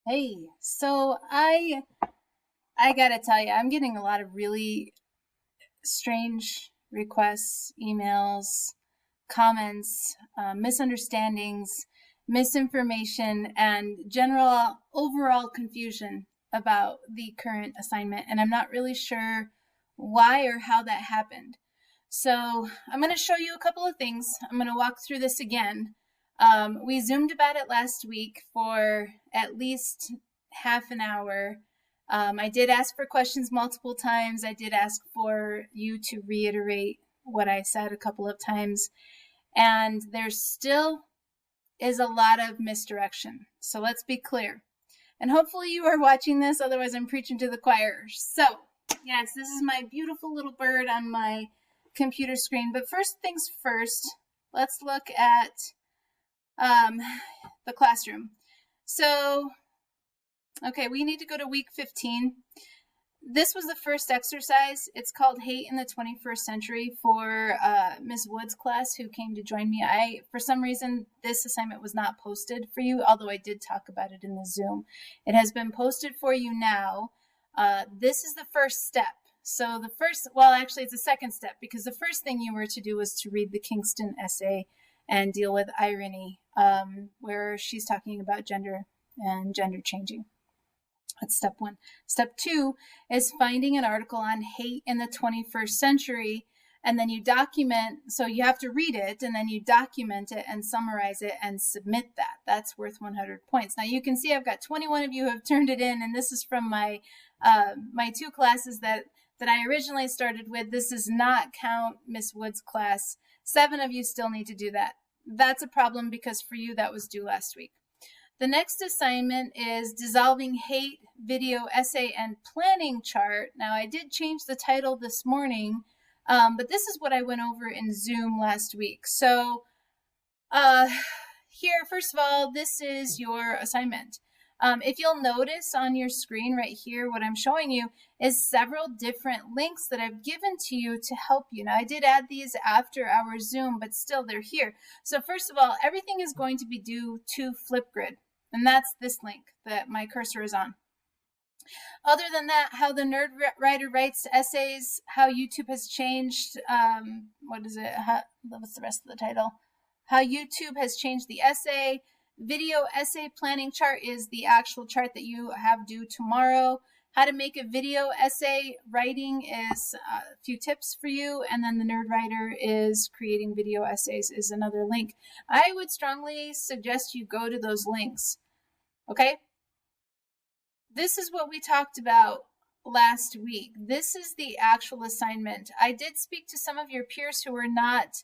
Hey, so I gotta tell you, I'm getting a lot of really strange requests, emails, comments, misunderstandings, misinformation, and general overall confusion about the current assignment, and I'm not really sure why or how that happened. So I'm going to show you a couple of things. I'm going to walk through this again. We Zoomed about it last week for at least half an hour. I did ask for questions multiple times. I did ask for you to reiterate what I said a couple of times. And there still is a lot of misdirection. So let's be clear. And hopefully you are watching this, otherwise I'm preaching to the choir. So, yes, this is my beautiful little bird on my computer screen. But first things first, let's look at the classroom. So, okay, we need to go to week 15. This was the first exercise. It's called Hate in the 21st Century for Ms. Wood's class who came to join me. For some reason, this assignment was not posted for you, although I did talk about it in the Zoom. It has been posted for you now. This is the first step. So actually it's the second step, because the first thing you were to do was to read the Kingston essay and deal with irony, where she's talking about gender and gender changing. That's step one. Step two is finding an article on hate in the 21st century, and then you document, so you have to read it, and then you document it and summarize it and submit that. That's worth 100 points. Now you can see I've got 21 of you who have turned it in, and this is from my two classes that I originally started with. This does not count Miss Wood's class. 7 of you still need to do that. That's a problem because for you that was due last week. The next assignment is Dissolving Hate Video Essay and Planning Chart. Now, I did change the title this morning, but this is what I went over in Zoom last week. So here, first of all, this is your assignment. If you'll notice on your screen right here, what I'm showing you is several different links that I've given to you to help you. Now, I did add these after our Zoom, but still they're here. So first of all, everything is going to be due to Flipgrid. And that's this link that my cursor is on. Other than that, how the nerd writer writes essays, how YouTube has changed, what's the rest of the title? How YouTube has changed the essay. Video essay planning chart is the actual chart that you have due tomorrow. How to make a video essay writing is a few tips for you. And then the nerd writer is creating video essays is another link. I would strongly suggest you go to those links. Okay? This is what we talked about last week. This is the actual assignment. I did speak to some of your peers who were not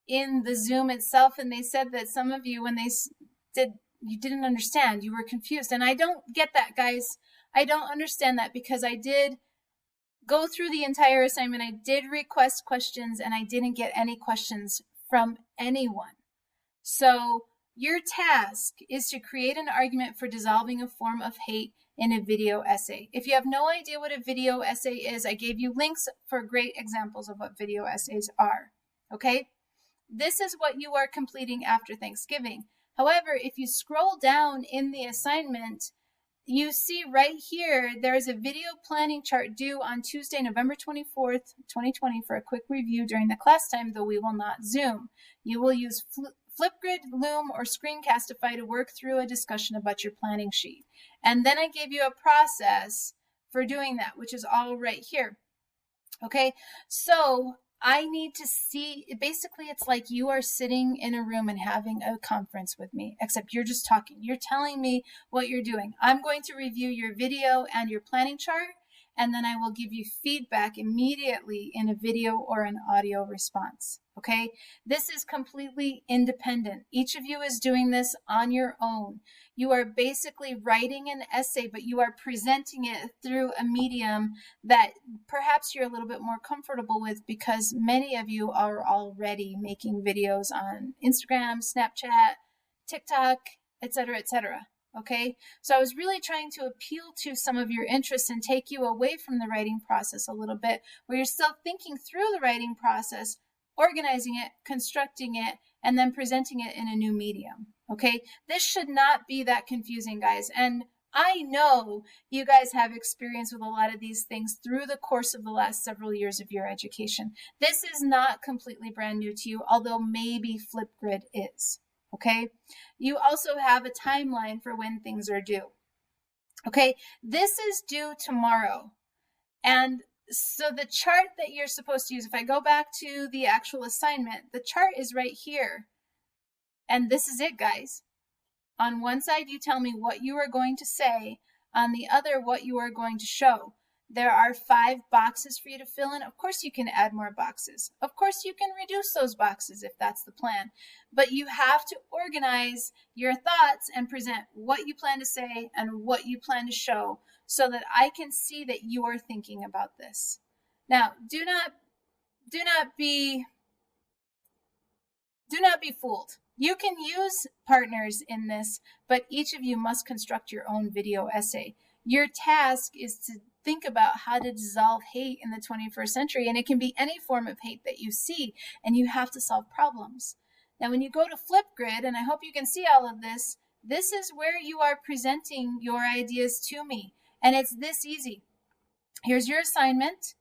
in the Zoom itself, and they said that some of you, when you didn't understand, you were confused. And I don't get that, guys. I don't understand that, because I did go through the entire assignment. I did request questions, and I didn't get any questions from anyone. So your task is to create an argument for dissolving a form of hate in a video essay. If you have no idea what a video essay is, I gave you links for great examples of what video essays are. Okay? This is what you are completing after Thanksgiving. However, if you scroll down in the assignment, you see right here, there's a video planning chart due on Tuesday, November 24th, 2020 for a quick review during the class time, though we will not Zoom. You will use Flipgrid, Loom, or Screencastify to work through a discussion about your planning sheet. And then I gave you a process for doing that, which is all right here. Okay, so I need to see, basically it's like you are sitting in a room and having a conference with me, except you're just talking. You're telling me what you're doing. I'm going to review your video and your planning chart, and then I will give you feedback immediately in a video or an audio response. Okay, this is completely independent. Each of you is doing this on your own. You are basically writing an essay, but you are presenting it through a medium that perhaps you're a little bit more comfortable with, because many of you are already making videos on Instagram, Snapchat, TikTok, etc., etc. Okay, so I was really trying to appeal to some of your interests and take you away from the writing process a little bit, where you're still thinking through the writing process, organizing it, constructing it, and then presenting it in a new medium. Okay, this should not be that confusing, guys. And I know you guys have experience with a lot of these things through the course of the last several years of your education. This is not completely brand new to you, although maybe Flipgrid is, okay? You also have a timeline for when things are due, okay? This is due tomorrow. And so the chart that you're supposed to use, if I go back to the actual assignment, the chart is right here. And this is it, guys. On one side, you tell me what you are going to say. On the other, what you are going to show. There are 5 boxes for you to fill in. Of course, you can add more boxes. Of course, you can reduce those boxes if that's the plan. But you have to organize your thoughts and present what you plan to say and what you plan to show so that I can see that you are thinking about this. Now, do not be fooled. You can use partners in this, but each of you must construct your own video essay. Your task is to think about how to dissolve hate in the 21st century, and it can be any form of hate that you see, and you have to solve problems. Now, when you go to Flipgrid, and I hope you can see all of this, this is where you are presenting your ideas to me, and it's this easy. Here's your assignment.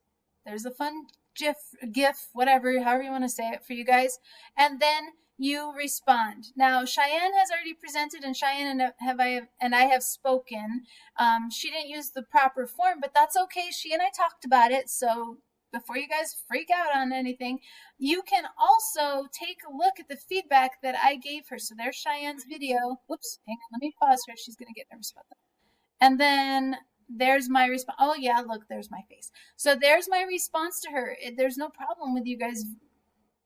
There's a fun GIF, whatever, however you want to say it for you guys, and then you respond. Now, Cheyenne has already presented, and Cheyenne and I have spoken. She didn't use the proper form, but that's okay. She and I talked about it, so before you guys freak out on anything, you can also take a look at the feedback that I gave her. So there's Cheyenne's video. Whoops, hang on, let me pause her. She's going to get nervous about that. And then there's my response. Oh, yeah, look, there's my face. So there's my response to her. There's no problem with you guys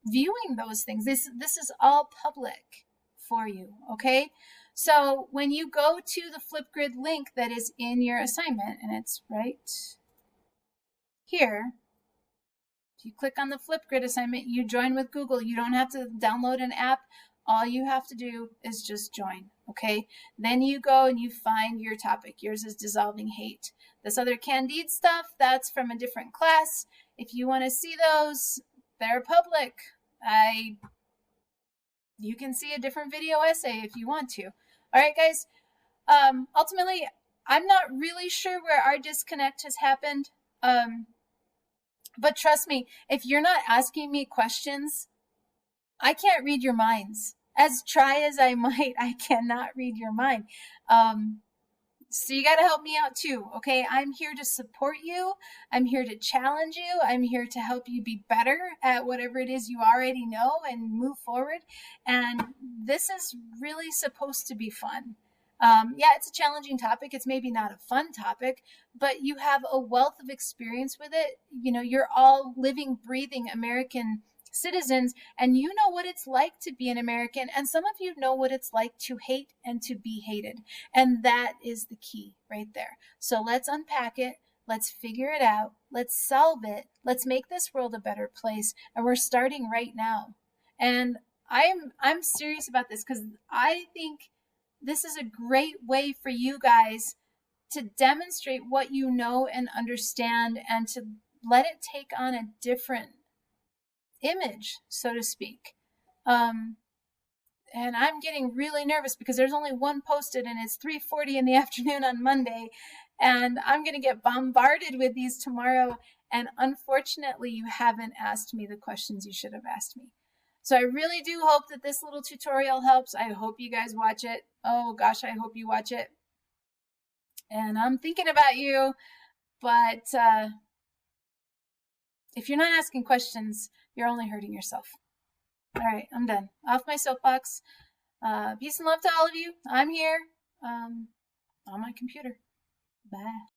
viewing those things. This is all public for you, okay? So when you go to the Flipgrid link that is in your assignment, and it's right here, if you click on the Flipgrid assignment, you join with Google. You don't have to download an app. All you have to do is just join, okay? Then you go and you find your topic. Yours is dissolving hate. This other Candide stuff, that's from a different class. If you want to see those, they're public. You can see a different video essay if you want to. All right, guys. Ultimately, I'm not really sure where our disconnect has happened. But trust me, if you're not asking me questions, I can't read your minds. As try as I might, I cannot read your mind. So you got to help me out too, okay? I'm here to support you. I'm here to challenge you. I'm here to help you be better at whatever it is you already know and move forward. And this is really supposed to be fun. Yeah, it's a challenging topic. It's maybe not a fun topic, but you have a wealth of experience with it. You know, you're all living, breathing American citizens, and you know what it's like to be an American, and some of you know what it's like to hate and to be hated, and that is the key right there. So let's unpack it, let's figure it out, let's solve it, let's make this world a better place, and we're starting right now. And I'm serious about this because I think this is a great way for you guys to demonstrate what you know and understand, and to let it take on a different image, so to speak. And I'm getting really nervous because there's only one posted, and it's 3:40 in the afternoon on Monday, and I'm going to get bombarded with these tomorrow. And unfortunately, you haven't asked me the questions you should have asked me. So I really do hope that this little tutorial helps. I hope you guys watch it. Oh gosh, I hope you watch it. And I'm thinking about you, but if you're not asking questions, you're only hurting yourself. All right, I'm done. Off my soapbox. Peace and love to all of you. I'm here on my computer. Bye.